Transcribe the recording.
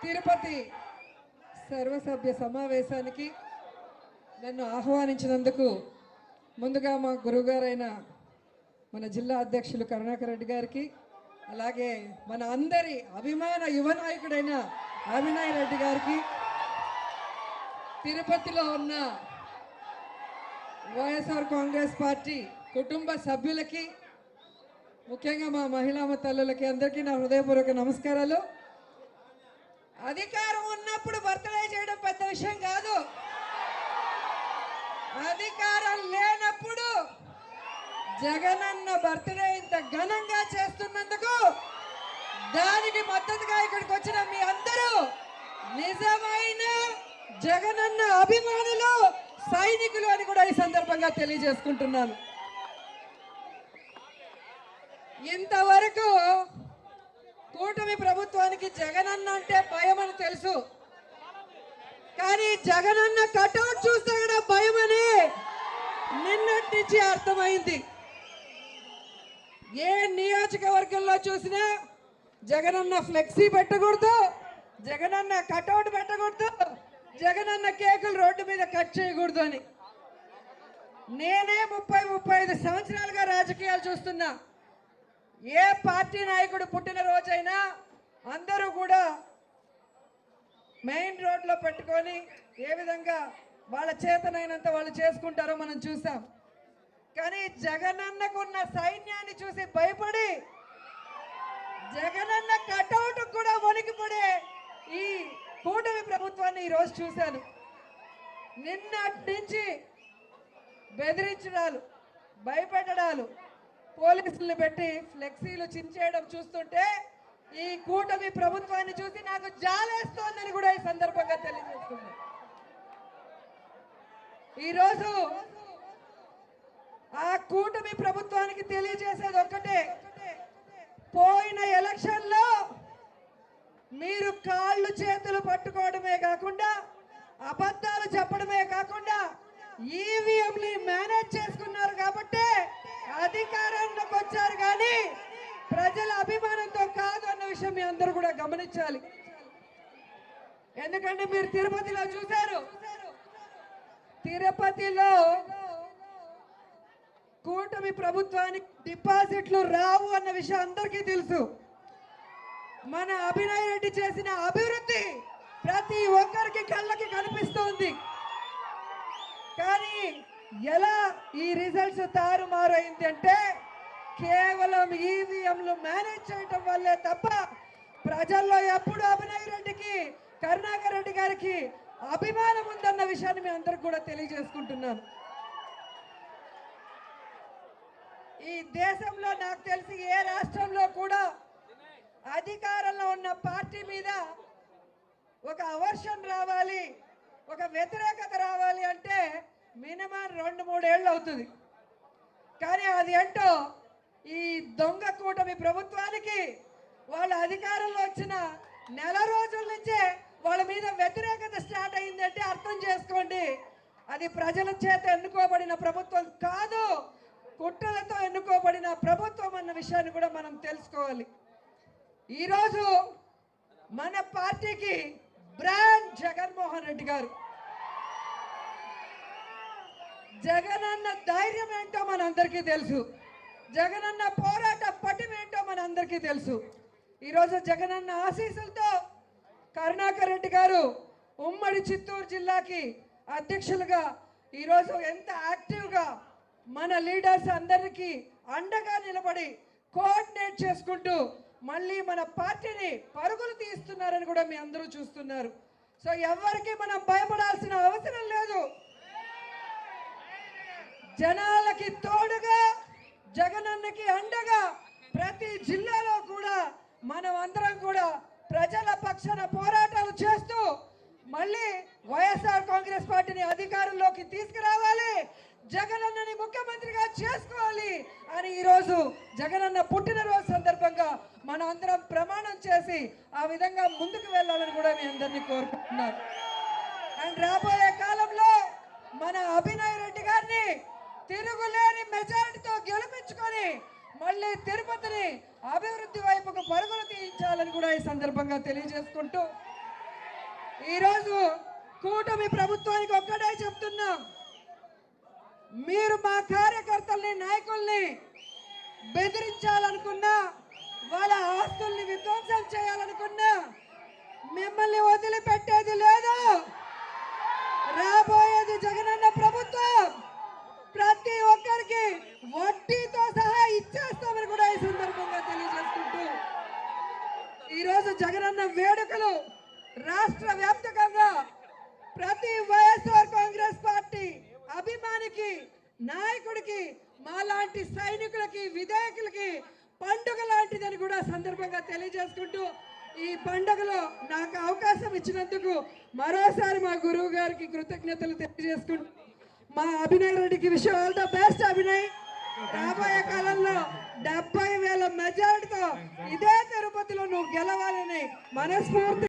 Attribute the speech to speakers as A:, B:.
A: తిరుపతి సర్వసభ్య సమావేశానికి నన్ను ఆహ్వానించినందుకు ముందుగా మా గురువుగారైన మన జిల్లా అధ్యక్షులు కరుణాకర్ రెడ్డి గారికి, అలాగే మన అందరి అభిమాన యువ నాయకుడైన అవినాయ్ రెడ్డి గారికి, తిరుపతిలో ఉన్న వైఎస్ఆర్ కాంగ్రెస్ పార్టీ కుటుంబ సభ్యులకి, ముఖ్యంగా మా మహిళా తల్లులకి అందరికీ నా హృదయపూర్వక నమస్కారాలు. అధికారం ఉన్నప్పుడు బర్త్డే చేయడం పెద్ద విషయం కాదు. అధికారం లేనప్పుడు జగనన్న బర్త్డే ఇంత ఘనంగా చేస్తున్నందుకు దానికి మద్దతుగా ఇక్కడికి వచ్చిన మీ అందరూ నిజమైన జగనన్న అభిమానులు, సైనికులు అని కూడా ఈ సందర్భంగా తెలియజేసుకుంటున్నాను. ఇంతవరకు కూటమి ప్రభుత్వానికి జగనన్న అంటే భయం అని తెలుసు, కానీ జగనన్న కటౌట్ చూస్తే కూడా భయం అని నిన్నటి నుంచి అర్థమైంది. ఏ నియోజకవర్గంలో చూసినా జగనన్న ఫ్లెక్సీ పెట్టకూడదు, జగనన్న కటౌట్ పెట్టకూడదు, జగనన్న కేకులు రోడ్డు మీద కట్ చేయకూడదు అని. నేనే 35 సంవత్సరాలుగా రాజకీయాలు చూస్తున్నా. ఏ పార్టీ నాయకుడు పుట్టిన రోజైనా అందరూ కూడా మెయిన్ రోడ్లో పెట్టుకొని ఏ విధంగా వాళ్ళ చేతనైనంత వాళ్ళు చేసుకుంటారో మనం చూసాం. కానీ జగనన్నకున్న సైన్యాన్ని చూసి భయపడి జగనన్న కటౌట్ కూడా వణికిపడే ఈ కూటమి ప్రభుత్వాన్ని ఈరోజు చూశాను. నిన్నటి నుంచి బెదిరించడాలు, భయపెట్టడాలు, పోలీసులను పెట్టి ఫ్లెక్సీలు చించేయడం చూస్తుంటే ఈ కూటమి ప్రభుత్వాన్ని చూసి నాకు జాలేస్తోందని కూడా ఈ సందర్భంగా తెలియజేస్తుంది. ఈరోజు ఆ కూటమి ప్రభుత్వానికి తెలియజేసేది ఒక్కటే, పోయిన ఎలక్షన్లో మీరు కాళ్ళు చేతులు పట్టుకోవడమే కాకుండా, అబద్ధాలు చెప్పడమే కాకుండా ఈవీఎంని మేనేజ్ చేసుకున్నారు కాబట్టి అధికారంలోకి వచ్చారు, కానీ ప్రజల అభిమానంతో కాదు అన్న విషయం మీ అందరూ కూడా గమనించాలి. ఎందుకంటే మీరు తిరుపతిలో చూశారు, తిరుపతిలో కూటమి ప్రభుత్వానికి డిపాజిట్లు రావు అన్న విషయం అందరికీ తెలుసు. మన అవినాయ్ రెడ్డి చేసిన అభివృద్ధి ప్రతి ఒక్కరికి కళ్ళకి కనిపిస్తోంది. కానీ ఎలా ఈ రిజల్ట్స్ తారుమారైంది అంటే కేవలం ఈవీఎంలు మేనేజ్ చేయటం వల్లే తప్ప ప్రజల్లో ఎప్పుడు అవినాయ్ రెడ్డికి, కరుణాకర్ రెడ్డి గారికి అభిమానం ఉందన్న విషయాన్ని మీ అందరికి కూడా తెలియజేసుకుంటున్నాను. ఈ దేశంలో నాకు తెలిసి ఏ రాష్ట్రంలో కూడా అధికారంలో ఉన్న పార్టీ మీద ఒక అవర్షన్ రావాలి, ఒక వ్యతిరేకత రావాలి అంటే మినిమం 2-3 ఏళ్ళు అవుతుంది. కానీ అది ఏంటో ఈ దొంగ కూటమి ప్రభుత్వానికి వాళ్ళ అధికారంలో వచ్చిన నెల రోజుల నుంచే వాళ్ళ మీద వ్యతిరేకత స్టార్ట్ అయిందంటే అర్థం చేసుకోండి, అది ప్రజల చేత ఎన్నుకోబడిన ప్రభుత్వం కాదు, కుట్రలతో ఎన్నుకోబడిన ప్రభుత్వం అన్న విషయాన్ని కూడా మనం తెలుసుకోవాలి. ఈరోజు మన పార్టీకి బ్రాండ్ జగన్మోహన్ రెడ్డి గారు. జగనన్న ధైర్యం ఏంటో మనందరికీ తెలుసు, జగనన్న పోరాట పటిమేంటో మనందరికీ తెలుసు. ఈరోజు జగనన్న ఆశీస్సులతో కరుణాకర్ రెడ్డి గారు ఉమ్మడి చిత్తూరు జిల్లాకి అధ్యక్షులుగా ఈరోజు ఎంత యాక్టివ్గా మన లీడర్స్ అందరికీ అండగా నిలబడి కోఆర్డినేట్ చేసుకుంటూ మళ్ళీ మన పార్టీని పరుగులు తీస్తున్నారని కూడా మీ అందరూ చూస్తున్నారు. సో ఎవరికి మనం భయపడాల్సిన అవసరం లేదు. జనాలకి తోడుగా, జగనన్నకి అండగా ప్రతి జిల్లాలో కూడా మనం అందరం కూడా ప్రజల పక్షాన పోరాటాలు చేస్తూ మళ్ళీ వైఎస్ఆర్ కాంగ్రెస్ పార్టీని అధికారంలోకి తీసుకురావాలి, జగనన్నని ముఖ్యమంత్రిగా చేసుకోవాలి అని ఈరోజు జగనన్న పుట్టినరోజు సందర్భంగా మనం అందరం ప్రమాణం చేసి ఆ విధంగా ముందుకు వెళ్ళాలని కూడా మీ అందరినీ కోరుకుంటున్నారు. అండ్ రాబోయే కాలంలో మన అవినాయ్ రెడ్డి గారిని తిరుగులేని మెజారిటీతో గెలిపించుకొని మళ్ళీ తిరుపతిని అభివృద్ధి వైపుకు పరుగులు తీయించాలని కూడా ఈ సందర్భంగా తెలియజేసుకుంటూ ఈరోజు కూటమి ప్రభుత్వానికి ఒక్కటే చెప్తున్నాం, మీరు మా కార్యకర్తల్ని నాయకుల్ని బెదిరించాలనుకున్నా, వాళ్ళ ఆస్తుల్ని విధ్వంసం చేయాలనుకున్నా మిమ్మల్ని వదిలిపెట్టేది లేదు. రాబోయేది జగనన్న ప్రభుత్వం. ప్రతి ఒక్కరికి వడ్డీతో సహా ఇచ్చేస్తామని కూడా ఈ సందర్భంగా తెలియజేసుకుంటూ ఈరోజు జగనన్న వేడుకలు రాష్ట్ర వ్యాప్తంగా ప్రతి వైఎస్ఆర్ కాంగ్రెస్ పార్టీ అభిమానికి, నాయకుడికి, మాలాంటి సైనికులకి, విధేయకులకి పండుగ లాంటిదని కూడా సందర్భంగా తెలియజేసుకుంటూ ఈ పండుగలో నాకు అవకాశం ఇచ్చినందుకు మరోసారి మా గురువు గారికి కృతజ్ఞతలు తెలియజేసుకుంటూ మా అభినయ్ రెడ్డికి wish all the best. Abhinay, రాబోయే కాలంలో 70,000 మెజారిటీతో ఇదే తిరుపతిలో నువ్వు గెలవాలని మనస్ఫూర్తి